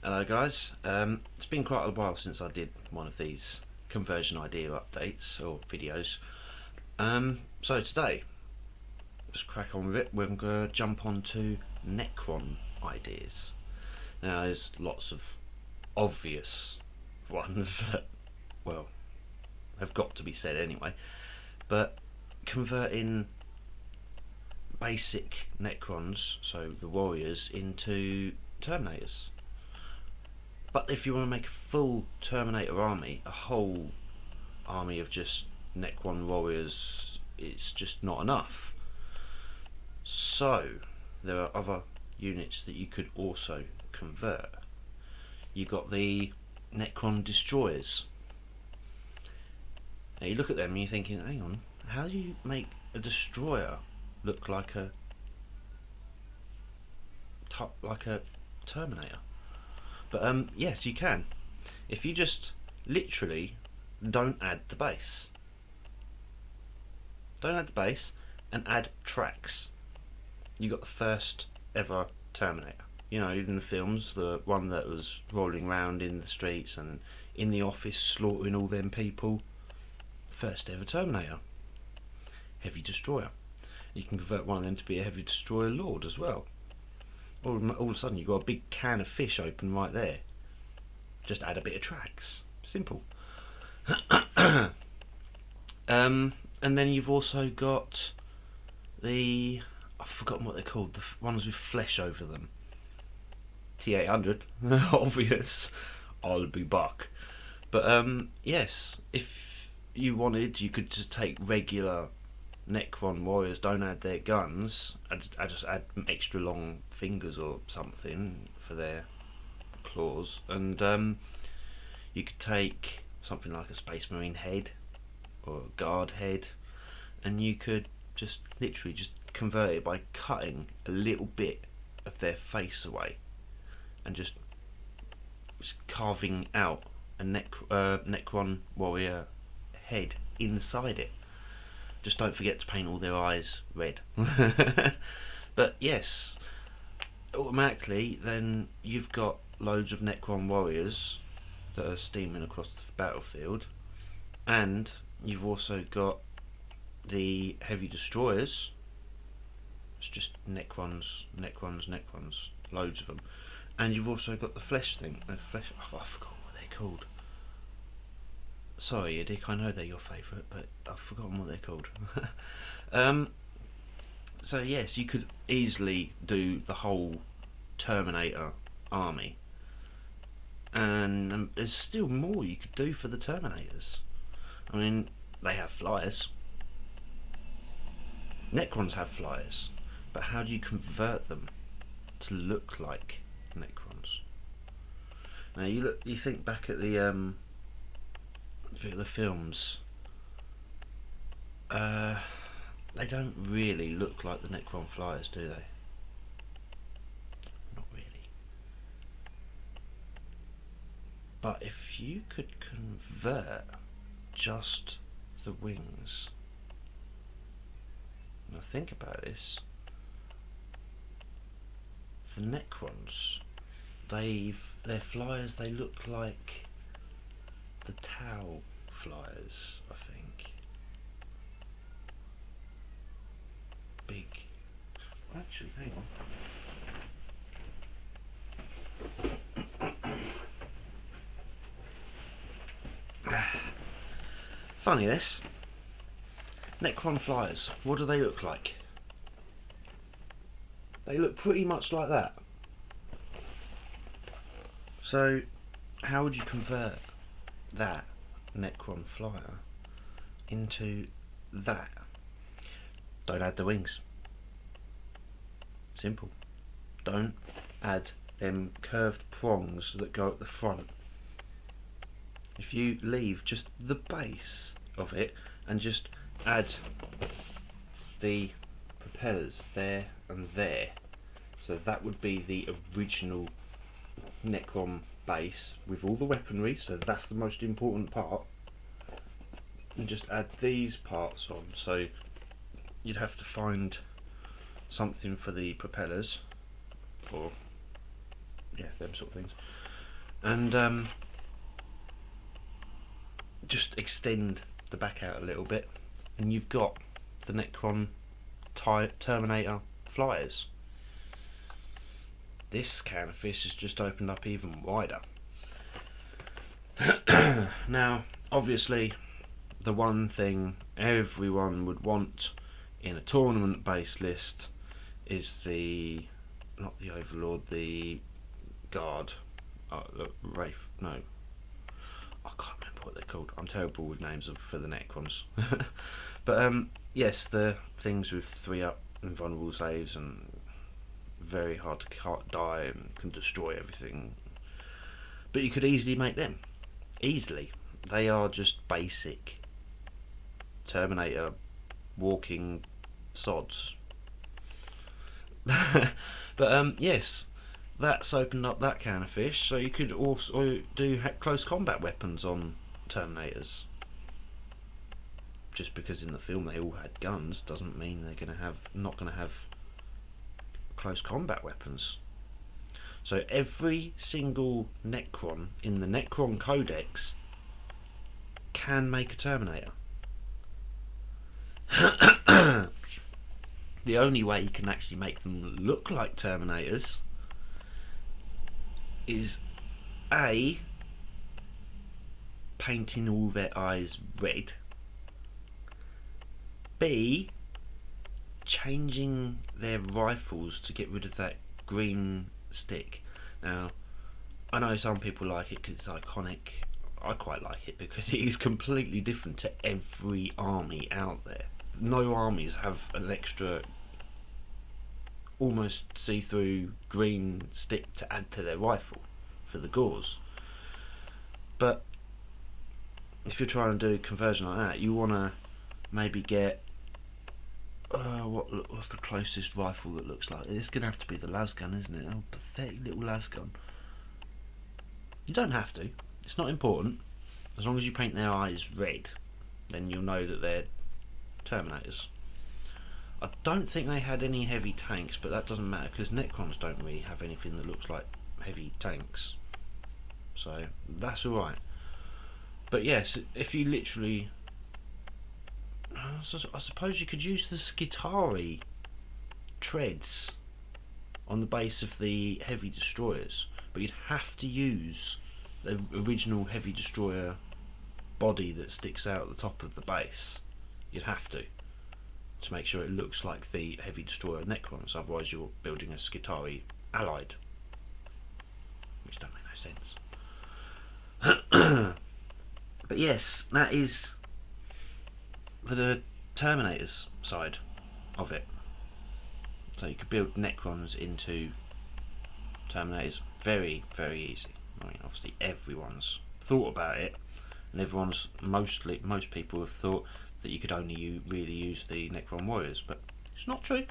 Hello guys, it's been quite a while since I did one of these conversion idea updates or videos. So today, let's crack on with it. We're going to jump on to necron ideas. Now there's lots of obvious ones that, well, have got to be said anyway, but converting basic necrons, so the warriors, into terminators. But if you want to make a full Terminator army, a whole army of just Necron warriors, it's just not enough. So there are other units that you could also convert. You got the Necron destroyers. Now you look at them and you're thinking, hang on, how do you make a destroyer look like a Terminator? But yes, you can. If you just literally don't add the base. Don't add the base and add tracks. You got the first ever Terminator. You know, in the films, the one that was rolling around in the streets and in the office slaughtering all them people. First ever Terminator. Heavy Destroyer. You can convert one of them to be a Heavy Destroyer Lord as well. All of a sudden you've got a big can of fish open right there. Just add a bit of tracks. Simple. And then you've also got the, I've forgotten what they're called, the ones with flesh over them. T800, obvious. I'll be back. But yes, if you wanted, you could just take regular Necron warriors, don't add their guns, I just add extra long fingers or something for their claws, and you could take something like a Space Marine head or a guard head, and you could just literally just convert it by cutting a little bit of their face away and just carving out a Necron warrior head inside it. Just don't forget to paint all their eyes red. But yes, automatically then you've got loads of Necron warriors that are steaming across the battlefield, and you've also got the heavy destroyers. It's just Necrons, loads of them, and you've also got the flesh thing. Oh, I forgot what they're called. Sorry, Dick, I know they're your favourite, but I've forgotten what they're called. So yes, you could easily do the whole Terminator army, and there's still more you could do for the Terminators. I mean, they have flyers. Necrons have flyers, but how do you convert them to look like Necrons? Now you think back at the films, they don't really look like the Necron flyers, do they? Not really. But if you could convert just the wings, now think about this, the Necrons, their flyers, they look like the Tau flyers, I think. Big. Actually, hang on. Funny this. Necron flyers, what do they look like? They look pretty much like that. So, how would you convert that Necron flyer into that? Don't add the wings. Simple. Don't add them curved prongs that go at the front. If you leave just the base of it and just add the propellers there and there, so that would be the original Necron base with all the weaponry, so that's the most important part, and just add these parts on. So you'd have to find something for the propellers, or yeah, them sort of things, and just extend the back out a little bit, and you've got the Necron Terminator flyers. This can of fish has just opened up even wider. Now, obviously, the one thing everyone would want in a tournament-based list is not the Overlord, the Guard, the Wraith. No, I can't remember what they're called. I'm terrible with names for the Necrons. But yes, the things with 3-up invulnerable saves and very hard to die and can destroy everything. But you could easily make them. Easily. They are just basic Terminator walking sods. But yes, that's opened up that can of fish, so you could also do close combat weapons on Terminators. Just because in the film they all had guns doesn't mean they're not gonna have close combat weapons. So every single Necron in the Necron Codex can make a Terminator. The only way you can actually make them look like Terminators is A, painting all their eyes red, B, changing their rifles to get rid of that green stick. Now, I know some people like it because it's iconic. I quite like it because it is completely different to every army out there. No armies have an extra, almost see-through green stick to add to their rifle for the gauze. But if you're trying to do a conversion like that, you want to maybe get what's the closest rifle that looks like it? It's going to have to be the lasgun, isn't it? Oh, pathetic little lasgun. You don't have to. It's not important. As long as you paint their eyes red, then you'll know that they're Terminators. I don't think they had any heavy tanks, but that doesn't matter because Necrons don't really have anything that looks like heavy tanks. So that's alright. But yes, if you literally... I suppose you could use the Skitarii treads on the base of the heavy destroyers, but you'd have to use the original heavy destroyer body that sticks out at the top of the base. You'd have to make sure it looks like the heavy destroyer Necrons, otherwise you're building a Skitarii allied, which don't make no sense. But yes, that is the Terminators side of it. So you could build Necrons into Terminators very, very easy. I mean, obviously everyone's thought about it, and most people have thought that you could only really use the Necron warriors, but it's not true.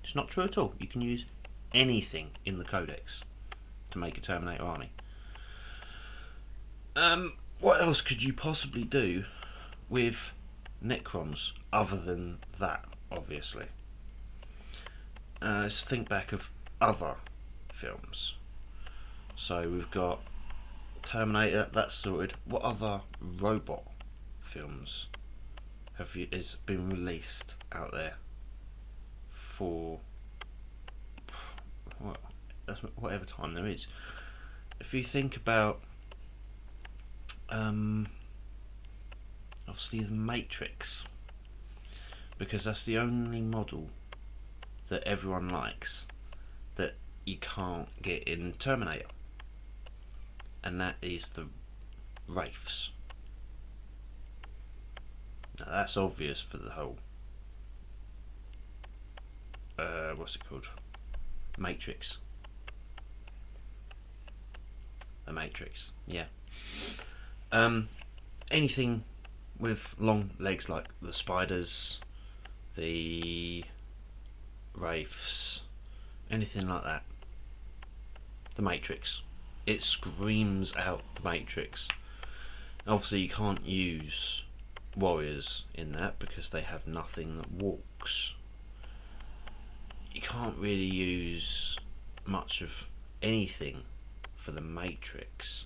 It's not true at all. You can use anything in the Codex to make a Terminator army. What else could you possibly do with Necrons other than that, obviously? Let's think back of other films. So we've got Terminator, that's sorted. What other robot films has been released out there for whatever time there is? If you think about obviously the Matrix, because that's the only model that everyone likes that you can't get in Terminator, and that is the Wraiths. Now that's obvious for the whole what's it called? Matrix. The Matrix, yeah. Anything with long legs like the spiders, the Wraiths, anything like that. The Matrix. It screams out the Matrix. Obviously you can't use warriors in that because they have nothing that walks. You can't really use much of anything for the Matrix,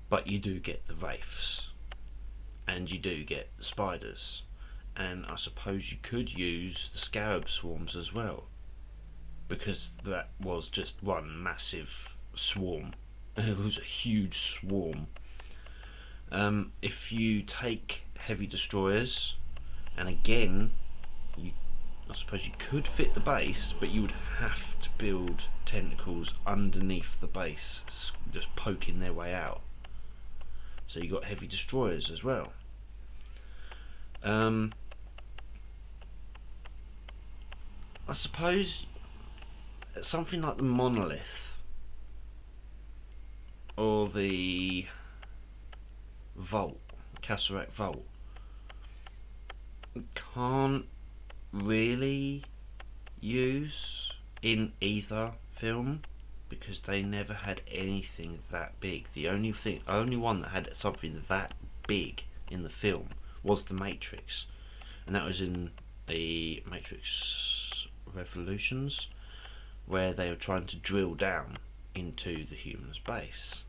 but you do get the wraiths, and you do get the spiders, and I suppose you could use the scarab swarms as well, because that was just one massive swarm. It was a huge swarm. If you take heavy destroyers, and again, I suppose you could fit the base, but you would have to build tentacles underneath the base, just poking their way out. So you got heavy destroyers as well. I suppose something like the monolith or the vault, Caserac vault, can't really use in either film because they never had anything that big. The only one that had something that big in the film was the Matrix, and that was in the Matrix Revolutions, where they were trying to drill down into the human's base.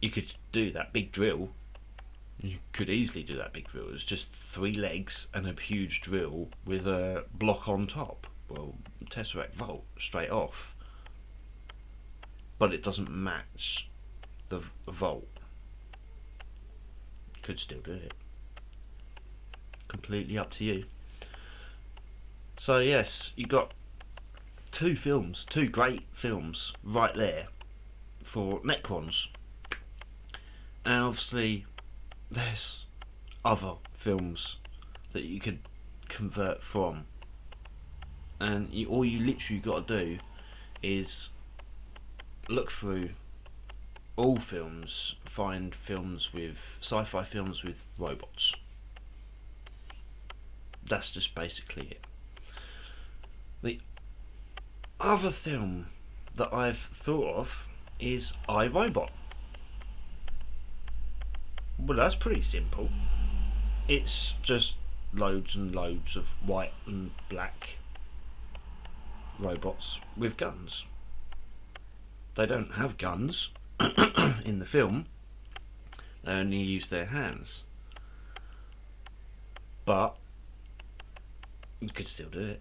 You could do that big drill. You could easily do that big drill. It was just 3 legs and a huge drill with a block on top. Well, Tesseract Vault straight off. But it doesn't match the Vault. Could still do it. Completely up to you. So yes, you got 2 films, 2 great films right there for necrons. And obviously there's other films that you could convert from, and all you literally got to do is look through all films, find films with sci-fi films with robots. That's just basically it. The other film that I've thought of is iRobot. Well, that's pretty simple. It's just loads and loads of white and black robots with guns. They don't have guns in the film. They only use their hands. But you could still do it.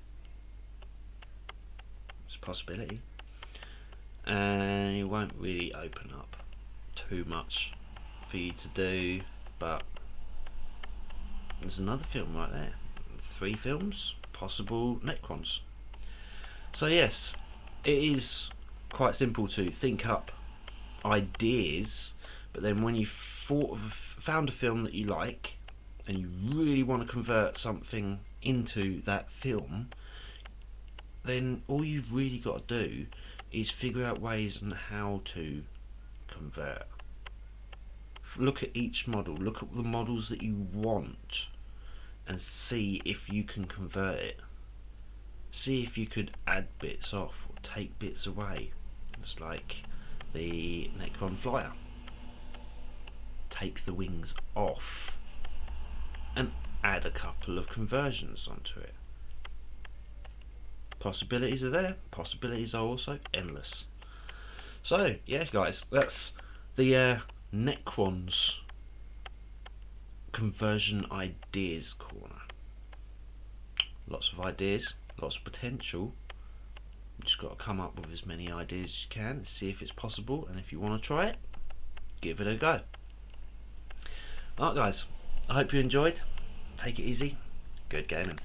It's a possibility. And it won't really open up too much for you to do, but there's another film right there. 3 films, possible necrons. So yes, it is quite simple to think up ideas, but then when you found a film that you like and you really want to convert something into that film, then all you've really got to do is figure out ways on how to convert. Look at each model, look at the models that you want, and see if you can convert it. See if you could add bits off or take bits away. It's like the Necron Flyer. Take the wings off and add a couple of conversions onto it. Possibilities are there, possibilities are also endless. So yeah guys, that's the Necrons conversion ideas corner. Lots of ideas, lots of potential. You just got to come up with as many ideas as you can, see if it's possible, and if you want to try it, give it a go. Alright guys, I hope you enjoyed. Take it easy. Good gaming.